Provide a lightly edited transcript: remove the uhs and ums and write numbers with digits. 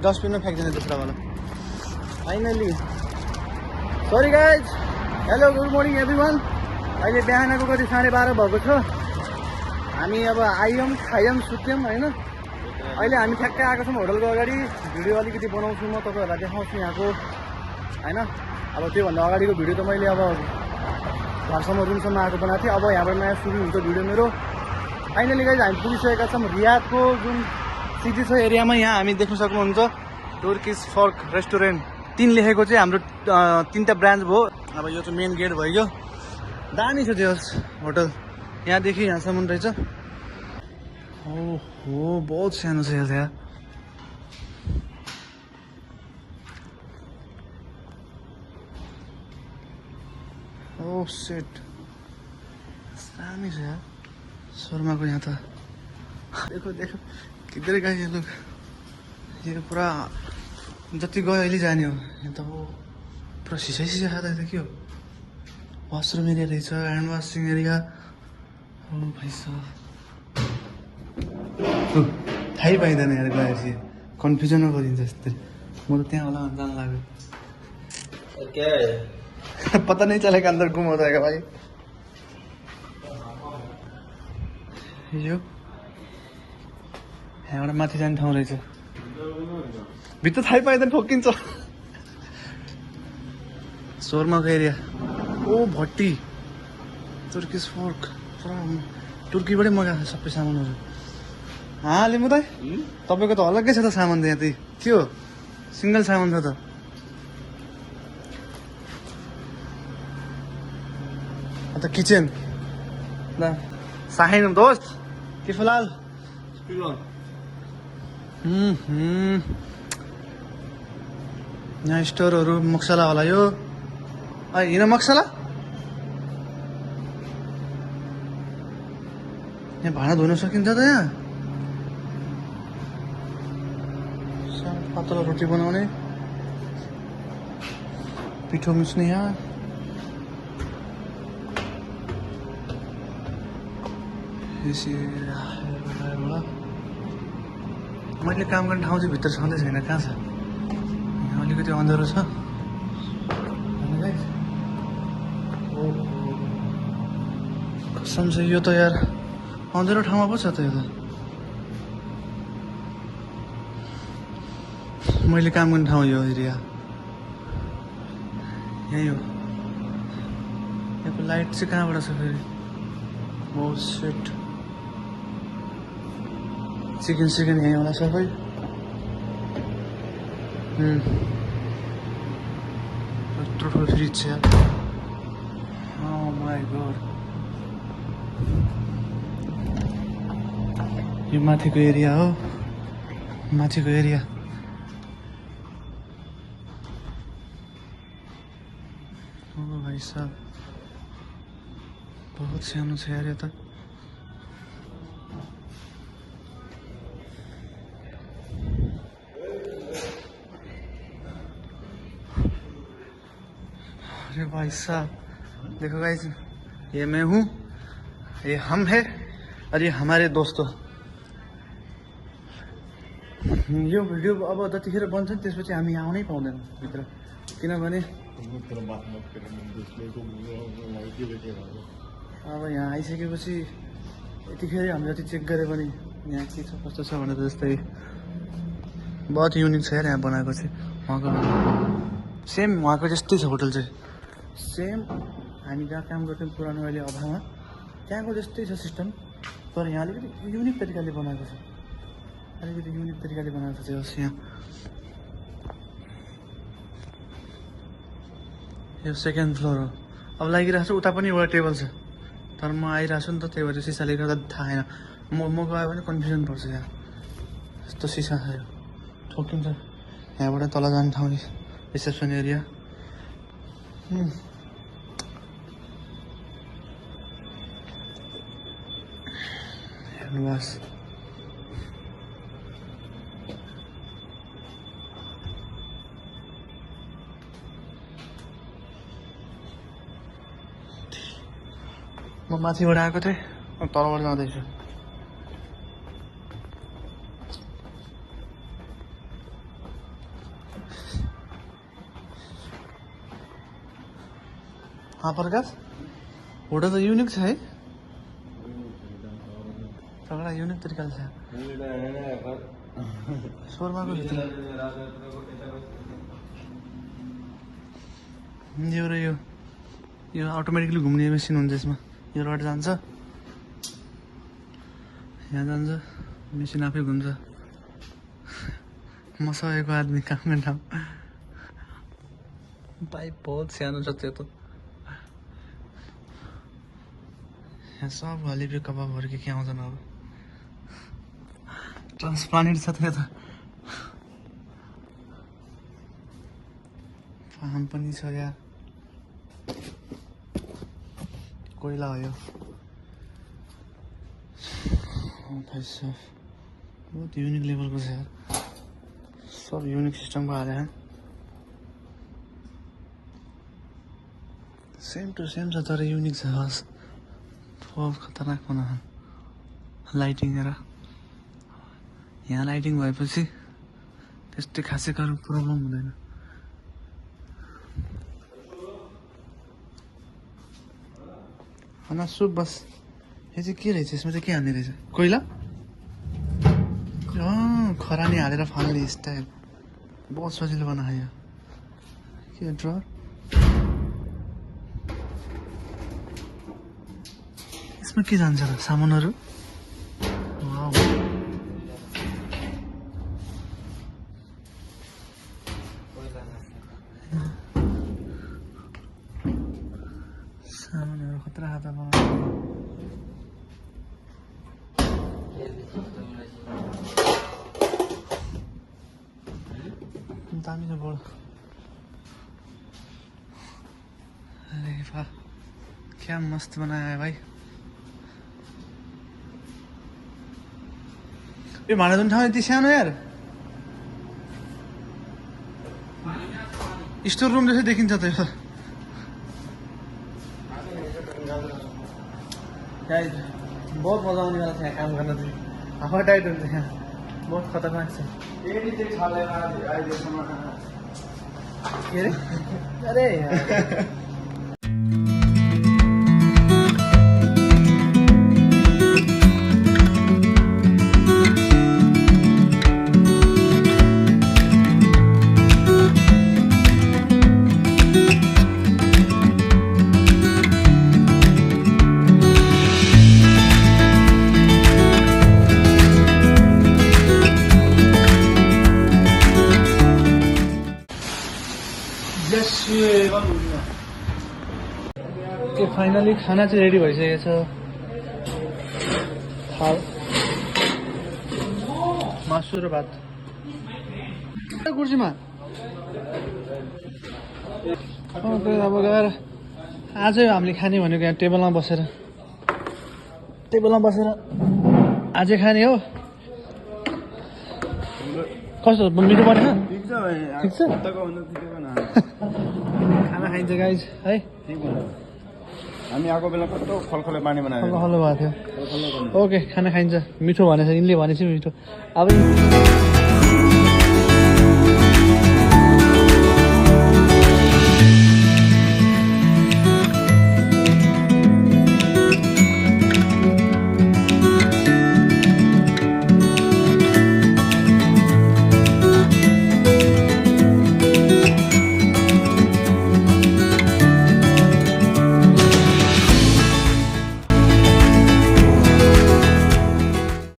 डस्टबिनमा फ्याँक्दैन त्यस्तो वाला finally sorry guys hello good morning everyone अहिले बिहानको कति 12:30 भएको छ हामी अब आइयौँ खाइयौँ सुत्यौँ होइन अहिले हामी ठ्याक्कै आएको छौँ होटलको अगाडि भिडियो अलिकति बनाउँछु म तपाईँहरूलाई देखाउँछु यहाँको होइन अब त्योभन्दा अगाडिको भिडियो त मैले अब घरसम्म रुमसम्म आएको बनाएको थिएँ अब यहाँबाट नयाँ सुरु हुन्छ भिडियो मेरो फाइनली गाइज हामी पुगिसकेका छौँ रियादको जुन सिटी छ एरियामा यहाँ हामी देख्न सक्नुहुन्छ टर्किस फर्क रेस्टुरेन्ट 3 लेखेको चाहिँ हाम्रो 3टा ब्रान्च भयो अब यो चाहिँ मेन गेट भयो दामी छ त्यो होटल यहाँदेखि यहाँसम्म रहेछ ओहो बहुत सानो छ यहाँ ओ सेट दामी छ यार शर्माको यहाँ त देखो देखो किधर गए ये लोग ये पूरा जति गयो अहिले जाने हो यहाँ त पुरा सिसा सिसा खाँदा त के हो वासरुम एरिया रहेछ ह्यान्ड वासिङ एरिया ओ भाइ साहब थाहै पाइँदैन यार गएपछि कन्फ्युजनमा गरिन्छ यस्तै म त त्यहाँ होला भने जान लाग्यो पता नहीं चलेगा अंदर गुम हो जाएगा भाई यो यहाँबाट माथि जाने ठाउँ रहेछ भित्र थाहै पाइँदैन ठोकिन्छ शोरमाको एरिया ओ भट्टी तुर्किस फोर्क पुरा तुर्कीबाटै मगाएको सबै सामानहरू लिनु त तपाईँको त अलग्गै छ त सामान त यहाँ त्यही के हो सिङ्गल सामान छ त अन्त किचन ल साहिन दोस्त के फिलहाल यहाँ स्टोरहरू मक्सला होला यो हिँड मक्सला यहाँ भाँडा धुन सकिन्छ त यहाँ पातलो रोटी बनाउने पिठो मिच्ने यहाँ मैले काम गर्ने ठाउँ चाहिँ भित्र छँदै छैन कहाँ छ यहाँ अलिकति अँध्यारो छ कसम छ यो त यार अँध्यारो ठाउँमा पो छ त यो त मैले काम गर्ने ठाउँ यो एरिया यही हो यहाँको लाइट चाहिँ कहाँबाट छ फेरि बहुत सेट चिकन सिकन यहीँ होला सबै यत्रो ठुलो फ्रिज छ oh my god यो माथिको एरिया हो माथिको एरिया ओ भाइ साहब बहुत सानो छ यार यता अरे भाई साहब देखो गाइस ये मैं हूँ ये हम है और ये हमारे दोस्तों यो भिडियो अब जतिखेर बन्छ नि त्यसपछि हामी आउनै पाउँदैनौँ भित्र किनभने अब यहाँ आइसकेपछि यतिखेर हामी जति चेक गरे पनि यहाँ के छ कस्तो छ भनेर जस्तै बहुत युनिक छ यार यहाँ बनाएको चाहिँ उहाँको सेम उहाँको जस्तै छ होटल चाहिँ सेम हामी जहाँ काम गर्थ्यौँ पुरानो अहिले अभावमा त्यहाँको जस्तै छ सिस्टम तर यहाँ अलिकति युनिक तरिकाले बनाएको छ अलिकति युनिक तरिकाले बनाएको छ होस् यहाँ यो सेकेन्ड फ्लोर हो अब लागिरहेको छ उता पनि एउटा टेबल छ तर म आइरहेको छु नि त त्यही भएर सिसाले गर्दा थाहा छैन म गयो भने कन्फ्युजन पर्छ यहाँ यस्तो सिसा छ यो ठोकिन्छ यहाँबाट तल जाने ठाउँ रिसेप्सन एरिया हेर्नुहोस् म माथिबाट आएको थिएँ तलबाट जाँदैछु हाँ प्रकाश होटल त युनिक छ है तगडा युनिक तरिकाले छ शोरमाको भित्र यो अटोमेटिकली घुम्ने मेसिन हुन्छ यसमा यो रड जान्छ यहाँ जान्छ मेसिन आफै घुम्छ म सकेको आदमी काम गर्ने ठाउँ पाइप बहुत सानो छ त्यो त यहाँ सब हलिबे कबाबहरू के आउँछन् अब ट्रान्सप्लान्टेड छ त्यो त फार्म पनि छ यहाँ कोइला हो यो भाइ साहब बहुत युनिक लेभलको छ यार सब युनिक सिस्टमको हाले हैं सेम टू सेम छ तर युनिक छ बस बहुत खतरनाक बना लाइटिङ हेर यहाँ लाइटिङ भएपछि त्यस्तै खासै प्रब्लम हुँदैन खाना सुप बस यो चाहिँ के रहेछ यसमा चाहिँ के हाल्ने रहेछ कोइला खरानी हालेर फाल्ने स्टाइल बहुत सजिलो बनायो के ड्रर यसमा के जान्छ र सामानहरू वाउ सामानहरू खतरा खतरा बनाउँछ दामी छ बडो अरे वाह क्या मस्त बनाया है भाई यो भाँडा जुन ठाउँ यति सानो यार स्टोर रुम जस्तै देखिन्छ त यो बहुत मजा आउने वाला छ यहाँ काम गर्न चाहिँ हावा टाइट हुन्छ यहाँ बहुत खतरनाक छ के अरे अरे यार त्यो फाइनली खाना चाहिँ रेडी भइसकेको छ थाल मासु र भात कुर्सीमा अब गएर आजै हामीले खाने भनेको यहाँ टेबलमा बसेर आजै खाने हो कस्तो मिठो बनेन ठिक छ खाना खाइन्छ गाइज है हामी आएको बेला कस्तो खलखले पानी बनायो खल्लो भएको थियो ओके खाना खाइन्छ मिठो भनेछ यिनले भनेपछि मिठो अब